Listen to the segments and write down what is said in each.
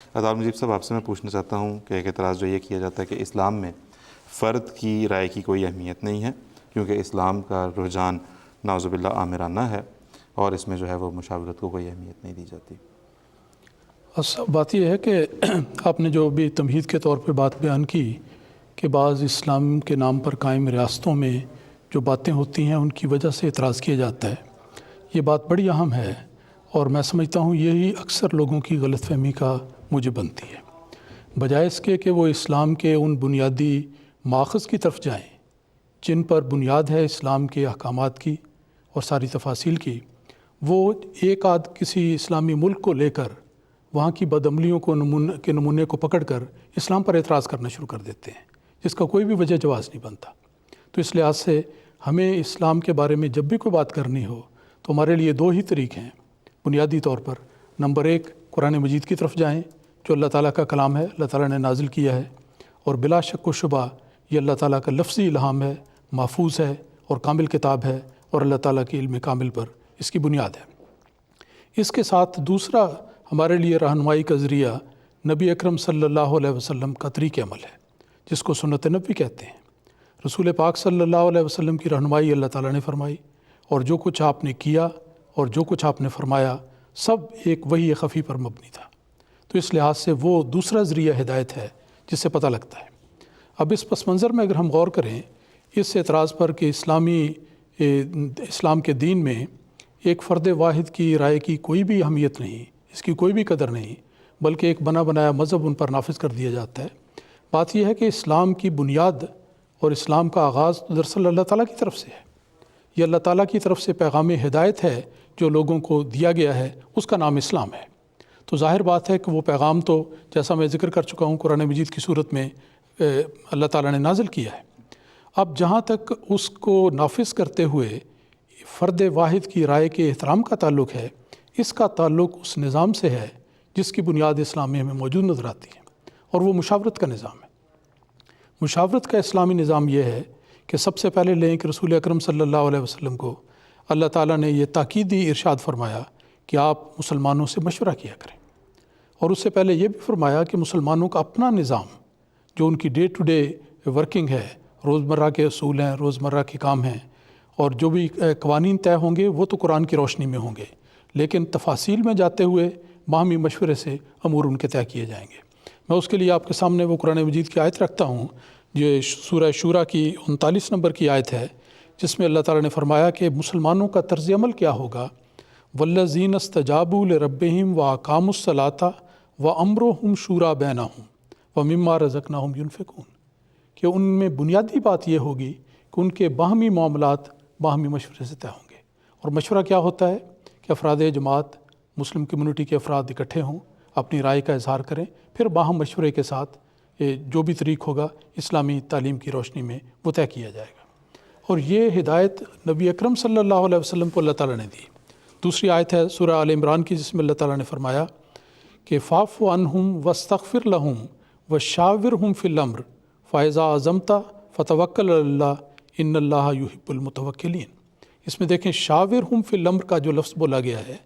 اطہر مجیب صاحب، آپ سے میں پوچھنا چاہتا ہوں کہ ایک اعتراض جو یہ کیا جاتا ہے کہ اسلام میں فرد کی رائے کی کوئی اہمیت نہیں ہے، کیونکہ اسلام کا رجحان نعوذ باللہ آمرانہ ہے، اور اس میں جو ہے وہ مشاورت کو کوئی اہمیت نہیں دی جاتی۔ بات یہ ہے کہ آپ نے جو ابھی تمہید کے طور پہ بات بیان کی کہ بعض اسلام کے نام پر قائم ریاستوں میں جو باتیں ہوتی ہیں ان کی وجہ سے اعتراض کیا جاتا ہے، یہ بات بڑی اہم ہے، اور میں سمجھتا ہوں یہی اکثر لوگوں کی غلط فہمی کا موجب بنتی ہے، بجائے اس کے کہ وہ اسلام کے ان بنیادی ماخذ کی طرف جائیں جن پر بنیاد ہے اسلام کے احکامات کی اور ساری تفاصیل کی۔ وہ ایک آدھ کسی اسلامی ملک کو لے کر وہاں کی بدعملیوں کے نمونے کو پکڑ کر اسلام پر اعتراض کرنا شروع کر دیتے ہیں، جس کا کوئی بھی وجہ جواز نہیں بنتا۔ تو اس لحاظ سے ہمیں اسلام کے بارے میں جب بھی کوئی بات کرنی ہو تو ہمارے لیے دو ہی طریقے ہیں بنیادی طور پر۔ نمبر ایک، قرآن مجید کی طرف جائیں جو اللہ تعالیٰ کا کلام ہے، اللہ تعالیٰ نے نازل کیا ہے، اور بلا شک و شبہ یہ اللہ تعالیٰ کا لفظی الہام ہے، محفوظ ہے اور کامل کتاب ہے، اور اللہ تعالیٰ کے علم کامل پر اس کی بنیاد ہے۔ اس کے ساتھ دوسرا ہمارے لیے رہنمائی کا ذریعہ نبی اکرم صلی اللہ علیہ وسلم کا طریق عمل ہے، جس کو سنت نبوی کہتے ہیں۔ رسول پاک صلی اللہ علیہ وسلم کی رہنمائی اللہ تعالیٰ نے فرمائی، اور جو کچھ آپ نے کیا اور جو کچھ آپ نے فرمایا سب ایک وحی خفی پر مبنی تھا۔ تو اس لحاظ سے وہ دوسرا ذریعہ ہدایت ہے جس سے پتہ لگتا ہے۔ اب اس پس منظر میں اگر ہم غور کریں اس اعتراض پر کہ اسلام کے دین میں ایک فرد واحد کی رائے کی کوئی بھی اہمیت نہیں، اس کی کوئی بھی قدر نہیں، بلکہ ایک بنا بنایا مذہب ان پر نافذ کر دیا جاتا ہے۔ بات یہ ہے کہ اسلام کی بنیاد اور اسلام کا آغاز دراصل اللہ تعالیٰ کی طرف سے ہے۔ یہ اللہ تعالیٰ کی طرف سے پیغام ہدایت ہے جو لوگوں کو دیا گیا ہے، اس کا نام اسلام ہے۔ تو ظاہر بات ہے کہ وہ پیغام تو جیسا میں ذکر کر چکا ہوں قرآن مجید کی صورت میں اللہ تعالیٰ نے نازل کیا ہے۔ اب جہاں تک اس کو نافذ کرتے ہوئے فرد واحد کی رائے کے احترام کا تعلق ہے، اس کا تعلق اس نظام سے ہے جس کی بنیاد اسلامی میں موجود نظر آتی ہے، اور وہ مشاورت کا نظام ہے۔ مشاورت کا اسلامی نظام یہ ہے کہ سب سے پہلے لیں کہ رسول اکرم صلی اللہ علیہ وسلم کو اللہ تعالیٰ نے یہ تاکیدی ارشاد فرمایا کہ آپ مسلمانوں سے مشورہ کیا کریں، اور اس سے پہلے یہ بھی فرمایا کہ مسلمانوں کا اپنا نظام جو ان کی ڈے ٹو ڈے ورکنگ ہے، روزمرہ کے اصول ہیں، روزمرہ کے کام ہیں، اور جو بھی قوانین طے ہوں گے وہ تو قرآن کی روشنی میں ہوں گے، لیکن تفاصیل میں جاتے ہوئے باہمی مشورے سے امور ان کے طے کیے جائیں گے۔ میں اس کے لیے آپ کے سامنے وہ قرآن مجید کی آیت رکھتا ہوں، یہ سورہ شورى کی 39 نمبر کی آیت ہے، جس میں اللہ تعالیٰ نے فرمایا کہ مسلمانوں کا طرز عمل کیا ہوگا۔ وَالَّذِينَ اسْتَجَابُوا لِرَبِّهِمْ وَأَقَامُوا الصَّلَاةَ وَأَمْرُهُمْ شُورَىٰ بَيْنَهُمْ وَمِمَّا رَزَقْنَاهُمْ يُنْفِقُونَ، کہ ان میں بنیادی بات یہ ہوگی کہ ان کے باہمی معاملات باہمی مشورے سے طے ہوں گے۔ اور مشورہ کیا ہوتا ہے کہ افراد جماعت، مسلم کمیونٹی کے افراد اکٹھے ہوں، اپنی رائے کا اظہار کریں، پھر باہم مشورے کے ساتھ جو بھی طریق ہوگا اسلامی تعلیم کی روشنی میں وہ طے کیا جائے گا۔ اور یہ ہدایت نبی اکرم صلی اللہ علیہ وسلم کو اللہ تعالیٰ نے دی۔ دوسری آیت ہے سورہ آل عمران کی، جس میں اللہ تعالیٰ نے فرمایا کہ فاعف عنہم واستغفر لہم وشاورہم فی الامر فاذا عزمت فتوکل علی اللہ ان اللہ یحب المتوکلین۔ اس میں دیکھیں شاورہم فی الامر کا جو لفظ بولا گیا ہے،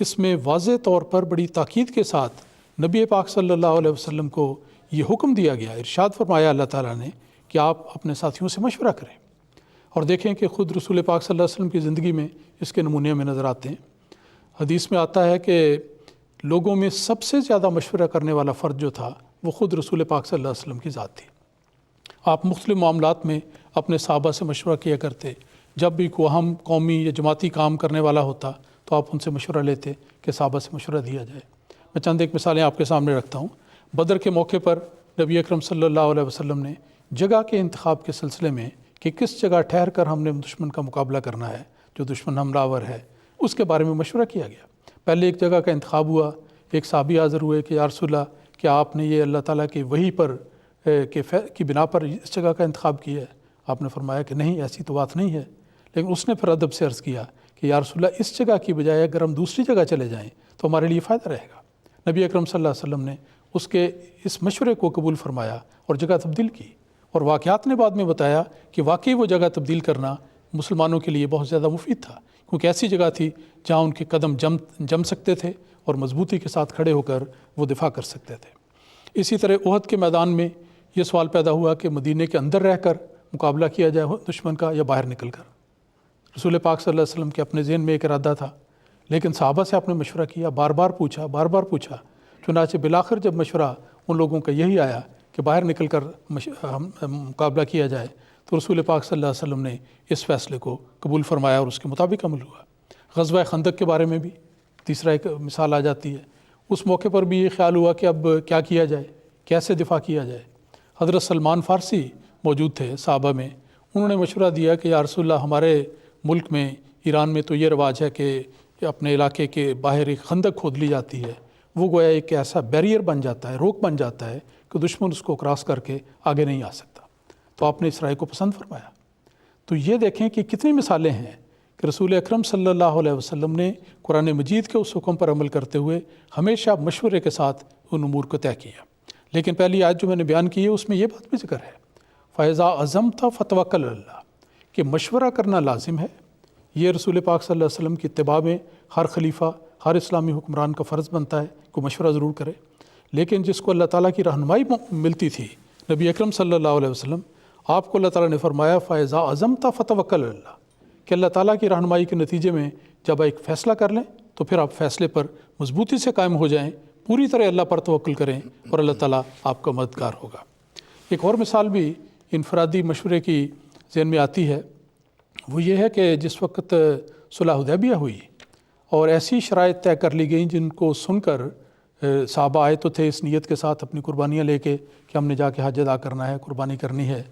اس میں واضح طور پر بڑی تاکید کے ساتھ نبی پاک صلی اللہ علیہ وسلم کو یہ حکم دیا گیا، ارشاد فرمایا اللہ تعالیٰ نے کہ آپ اپنے ساتھیوں سے مشورہ کریں۔ اور دیکھیں کہ خود رسول پاک صلی اللہ علیہ وسلم کی زندگی میں اس کے نمونے میں نظر آتے ہیں۔ حدیث میں آتا ہے کہ لوگوں میں سب سے زیادہ مشورہ کرنے والا فرد جو تھا وہ خود رسول پاک صلی اللہ علیہ وسلم کی ذات تھی۔ آپ مختلف معاملات میں اپنے صحابہ سے مشورہ کیا کرتے، جب بھی کوئی اہم قومی یا جماعتی کام کرنے والا ہوتا تو آپ ان سے مشورہ لیتے کہ صحابہ سے مشورہ دیا جائے۔ میں چند ایک مثالیں آپ کے سامنے رکھتا ہوں۔ بدر کے موقع پر نبی اکرم صلی اللہ علیہ وسلم نے جگہ کے انتخاب کے سلسلے میں کہ کس جگہ ٹھہر کر ہم نے دشمن کا مقابلہ کرنا ہے، جو دشمن حملہ آور ہے، اس کے بارے میں مشورہ کیا گیا۔ پہلے ایک جگہ کا انتخاب ہوا، ایک صحابی حاضر ہوئے کہ یا رسول اللہ کیا آپ نے یہ اللہ تعالیٰ کی وحی پر کی بنا پر اس جگہ کا انتخاب کیا ہے؟ آپ نے فرمایا کہ نہیں، ایسی تو بات نہیں ہے۔ لیکن اس نے پھر ادب سے عرض کیا کہ یا رسول اللہ اس جگہ کی بجائے اگر ہم دوسری جگہ چلے جائیں تو ہمارے لیے فائدہ رہے گا۔ نبی اکرم صلی اللہ علیہ وسلم نے اس کے اس مشورے کو قبول فرمایا اور جگہ تبدیل کی، اور واقعات نے بعد میں بتایا کہ واقعی وہ جگہ تبدیل کرنا مسلمانوں کے لیے بہت زیادہ مفید تھا، کیونکہ ایسی جگہ تھی جہاں ان کے قدم جم سکتے تھے اور مضبوطی کے ساتھ کھڑے ہو کر وہ دفاع کر سکتے تھے۔ اسی طرح احد کے میدان میں یہ سوال پیدا ہوا کہ مدینے کے اندر رہ کر مقابلہ کیا جائے دشمن کا یا باہر نکل کر۔ رسول پاک صلی اللہ علیہ وسلم کے اپنے ذہن میں ایک ارادہ تھا، لیکن صحابہ سے آپ نے مشورہ کیا، بار بار پوچھا، چنانچہ بالآخر جب مشورہ ان لوگوں کا یہی آیا کہ باہر نکل کر مقابلہ کیا جائے، تو رسول پاک صلی اللہ علیہ وسلم نے اس فیصلے کو قبول فرمایا اور اس کے مطابق عمل ہوا۔ غزوہ خندق کے بارے میں بھی تیسرا ایک مثال آ جاتی ہے۔ اس موقع پر بھی یہ خیال ہوا کہ اب کیا کیا جائے، کیسے دفاع کیا جائے۔ حضرت سلمان فارسی موجود تھے صحابہ میں، انہوں نے مشورہ دیا کہ یا رسول اللہ، ہمارے ملک میں ایران میں تو یہ رواج ہے کہ اپنے علاقے کے باہر ایک خندق کھود لی جاتی ہے، وہ گویا ایک ایسا بیریئر بن جاتا ہے، روک بن جاتا ہے کہ دشمن اس کو کراس کر کے آگے نہیں آ سکتا۔ تو آپ نے اس رائے کو پسند فرمایا۔ تو یہ دیکھیں کہ کتنی مثالیں ہیں کہ رسول اکرم صلی اللہ علیہ وسلم نے قرآن مجید کے اس حکم پر عمل کرتے ہوئے ہمیشہ مشورے کے ساتھ ان امور کو طے کیا۔ لیکن پہلی آیت جو میں نے بیان کی ہے اس میں یہ بات بھی ذکر ہے، فَإِذَا عَزَمْتَ فَتَوَكَّلْ عَلَى اللَّهِ، کہ مشورہ کرنا لازم ہے۔ یہ رسول پاک صلی اللہ علیہ وسلم کی اتباع میں ہر خلیفہ، ہر اسلامی حکمران کا فرض بنتا ہے کہ مشورہ ضرور کرے۔ لیکن جس کو اللہ تعالیٰ کی رہنمائی ملتی تھی، نبی اکرم صلی اللہ علیہ وسلم، آپ کو اللہ تعالیٰ نے فرمایا فَإِذَا عَزَمْتَ فَتَوَكَّلْ عَلَى اللَّهِ، کہ اللہ تعالیٰ کی رہنمائی کے نتیجے میں جب ایک فیصلہ کر لیں تو پھر آپ فیصلے پر مضبوطی سے قائم ہو جائیں، پوری طرح اللہ پر توکل کریں اور اللہ تعالیٰ آپ کا مددگار ہوگا۔ ایک اور مثال بھی انفرادی مشورے کی ذہن میں آتی ہے، وہ یہ ہے کہ جس وقت صلح حدیبیہ ہوئی اور ایسی شرائط طے کر لی گئیں جن کو سن کر صحابہ آئے تو تھے اس نیت کے ساتھ اپنی قربانیاں لے کے کہ ہم نے جا کے حج ادا کرنا ہے، قربانی کرنی ہے،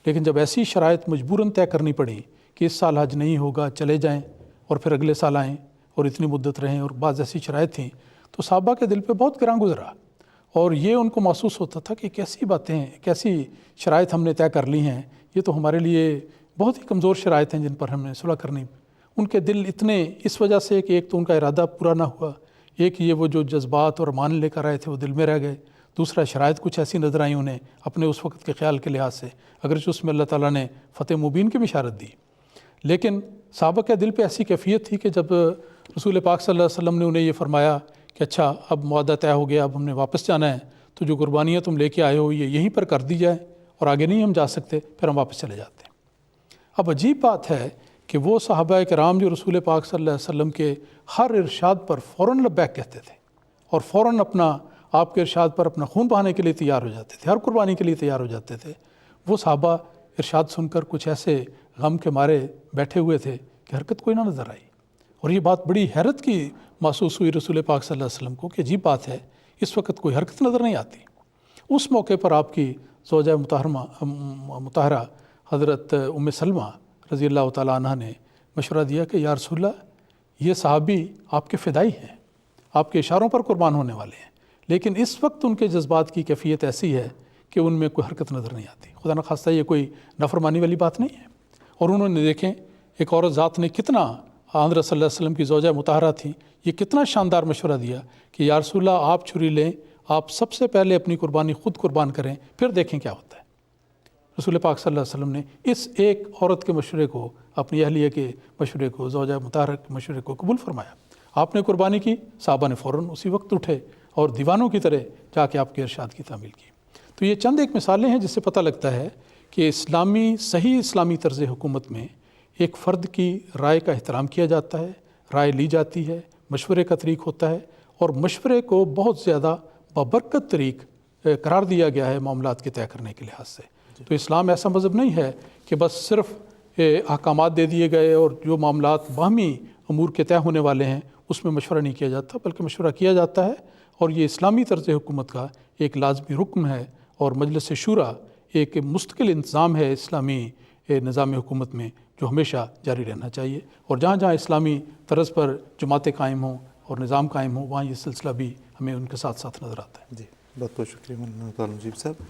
لیکن جب ایسی شرائط مجبوراً طے کرنی پڑی کہ اس سال حج نہیں ہوگا، چلے جائیں اور پھر اگلے سال آئیں اور اتنی مدت رہیں، اور بعض ایسی شرائط تھیں، تو صحابہ کے دل پہ بہت گراں گزرا اور یہ ان کو محسوس ہوتا تھا کہ کیسی باتیں، کیسی شرائط ہم نے طے کر لی ہیں، یہ تو ہمارے لیے بہت ہی کمزور شرائط ہیں جن پر ہم نے صلح کرنی۔ ان کے دل اتنے اس وجہ سے کہ ایک تو ان کا ارادہ پورا نہ ہوا، ایک یہ وہ جو جذبات اور مان لے کر آئے تھے وہ دل میں رہ گئے، دوسرا شرائط کچھ ایسی نظر آئیں انہیں اپنے اس وقت کے خیال کے لحاظ سے، اگرچہ اس میں اللہ تعالیٰ نے فتح مبین کی بشارت دی، لیکن صحابہ کے دل پہ ایسی کیفیت تھی کہ جب رسول پاک صلی اللہ علیہ وسلم نے انہیں یہ فرمایا کہ اچھا اب معاہدہ طے ہو گیا، اب ہم نے واپس جانا ہے، تو جو قربانیاں تم لے کے آئے ہو یہ یہیں پر کر دی جائے اور آگے نہیں ہم جا سکتے، پھر ہم واپس چلے جاتے ہیں۔ اب عجیب بات ہے کہ وہ صحابہ کرام جو رسول پاک صلی اللہ علیہ وسلم کے ہر ارشاد پر فوراً لبیک کہتے تھے اور فوراً آپ کے ارشاد پر اپنا خون بہانے کے لیے تیار ہو جاتے تھے، ہر قربانی کے لیے تیار ہو جاتے تھے، وہ صحابہ ارشاد سن کر کچھ ایسے غم کے مارے بیٹھے ہوئے تھے کہ حرکت کوئی نہ نظر آئی، اور یہ بات بڑی حیرت کی محسوس ہوئی رسول پاک صلی اللہ علیہ وسلم کو کہ عجیب بات ہے، اس وقت کوئی حرکت نظر نہیں آتی۔ اس موقع پر آپ کی زوجہ مطہرہ حضرت ام سلمہ رضی اللہ تعالیٰ عنہ نے مشورہ دیا کہ یا رسول اللہ، یہ صحابی آپ کے فدائی ہیں، آپ کے اشاروں پر قربان ہونے والے ہیں، لیکن اس وقت ان کے جذبات کی کیفیت ایسی ہے کہ ان میں کوئی حرکت نظر نہیں آتی، خدا نخواستہ یہ کوئی نافرمانی والی بات نہیں ہے۔ اور انہوں نے دیکھیں ایک عورت ذات نے کتنا، حضرت صلی اللہ علیہ وسلم کی زوجہ مطہرہ تھی، یہ کتنا شاندار مشورہ دیا کہ یا رسول اللہ آپ چھری لیں، آپ سب سے پہلے اپنی قربانی خود قربان کریں، پھر دیکھیں کیا ہوتا ہے۔ رسول پاک صلی اللہ علیہ وسلم نے اس ایک عورت کے مشورے کو، اپنی اہلیہ کے مشورے کو، زوجہ مطہرہ کے مشورے کو قبول فرمایا۔ آپ نے قربانی کی، صحابہ نے فوراً اسی وقت اٹھے اور دیوانوں کی طرح جا کے آپ کے ارشاد کی تعمیل کی۔ تو یہ چند ایک مثالیں ہیں جس سے پتہ لگتا ہے کہ صحیح اسلامی طرز حکومت میں ایک فرد کی رائے کا احترام کیا جاتا ہے، رائے لی جاتی ہے، مشورے کا طریق ہوتا ہے، اور مشورے کو بہت زیادہ بابرکت طریق قرار دیا گیا ہے معاملات کے طے کرنے کے لحاظ سے۔ تو اسلام ایسا مذہب نہیں ہے کہ بس صرف احکامات دے دیے گئے اور جو معاملات باہمی امور کے طے ہونے والے ہیں اس میں مشورہ نہیں کیا جاتا، بلکہ مشورہ کیا جاتا ہے، اور یہ اسلامی طرز حکومت کا ایک لازمی رکن ہے، اور مجلس شورا ایک مستقل انتظام ہے اسلامی نظام حکومت میں جو ہمیشہ جاری رہنا چاہیے، اور جہاں جہاں اسلامی طرز پر جماعتیں قائم ہوں اور نظام قائم ہوں وہاں یہ سلسلہ بھی ہمیں ان کے ساتھ ساتھ نظر آتا ہے۔ جی، بہت بہت شکریہ مولانا طارق مجیب صاحب۔